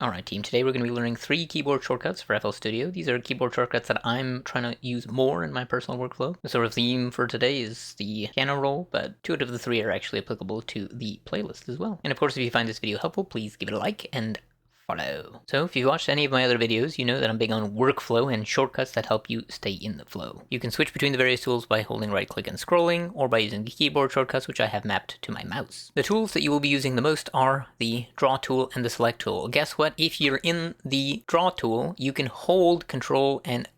Alright team, today we're going to be learning 3 keyboard shortcuts for FL Studio. These are keyboard shortcuts that I'm trying to use more in my personal workflow. The sort of theme for today is the piano roll, but 2 out of the 3 are actually applicable to the playlist as well. And of course, if you find this video helpful, please give it a like and follow. So if you've watched any of my other videos, you know that I'm big on workflow and shortcuts that help you stay in the flow. You can switch between the various tools by holding right click and scrolling, or by using the keyboard shortcuts, which I have mapped to my mouse. The tools that you will be using the most are the draw tool and the select tool. Guess what? If you're in the draw tool, you can hold control and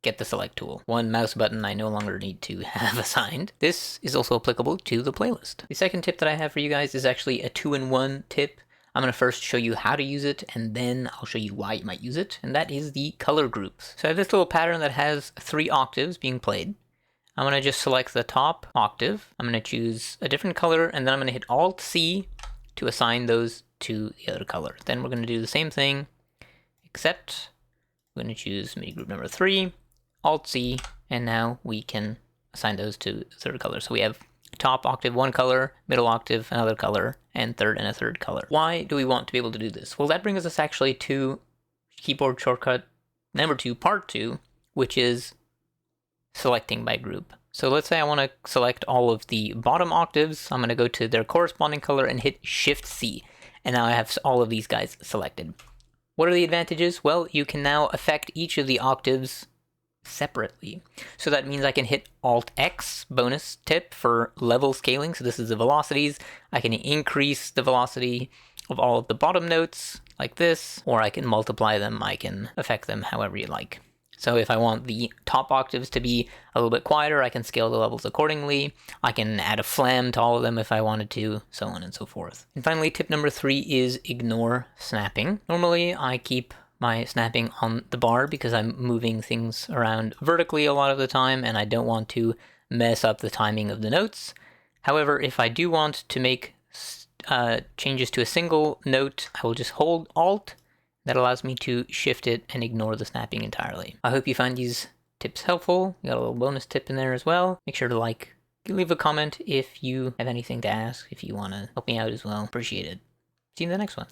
get the select tool. One mouse button I no longer need to have assigned. This is also applicable to the playlist. The second tip that I have for you guys is actually a 2-in-1 tip. I'm going to first show you how to use it, and then I'll show you why you might use it, and that is the color groups. So I have this little pattern that has 3 octaves being played. I'm going to just select the top octave. I'm going to choose a different color, and then I'm going to hit Alt-C to assign those to the other color. Then we're going to do the same thing, except we're going to choose MIDI group number 3, Alt-C, and now we can assign those to the third color. So we have top octave one color, middle octave another color, and third and a third color. Why do we want to be able to do this? Well, that brings us actually to keyboard shortcut number 2, part 2, which is selecting by group. So let's say I want to select all of the bottom octaves. I'm going to go to their corresponding color and hit Shift-C, and now I have all of these guys selected. What are the advantages? Well, you can now affect each of the octaves separately. So that means I can hit Alt-X, bonus tip for level scaling. So this is the velocities. I can increase the velocity of all of the bottom notes like this, or I can multiply them. I can affect them however you like. So if I want the top octaves to be a little bit quieter, I can scale the levels accordingly. I can add a flam to all of them if I wanted to, so on and so forth. And finally, tip number 3 is ignore snapping. Normally, I keep my snapping on the bar because I'm moving things around vertically a lot of the time, and I don't want to mess up the timing of the notes. However, if I do want to make changes to a single note, I will just hold Alt. That allows me to shift it and ignore the snapping entirely. I hope you find these tips helpful. We got a little bonus tip in there as well. Make sure to leave a comment if you have anything to ask, if you want to help me out as well. Appreciate it. See you in the next one.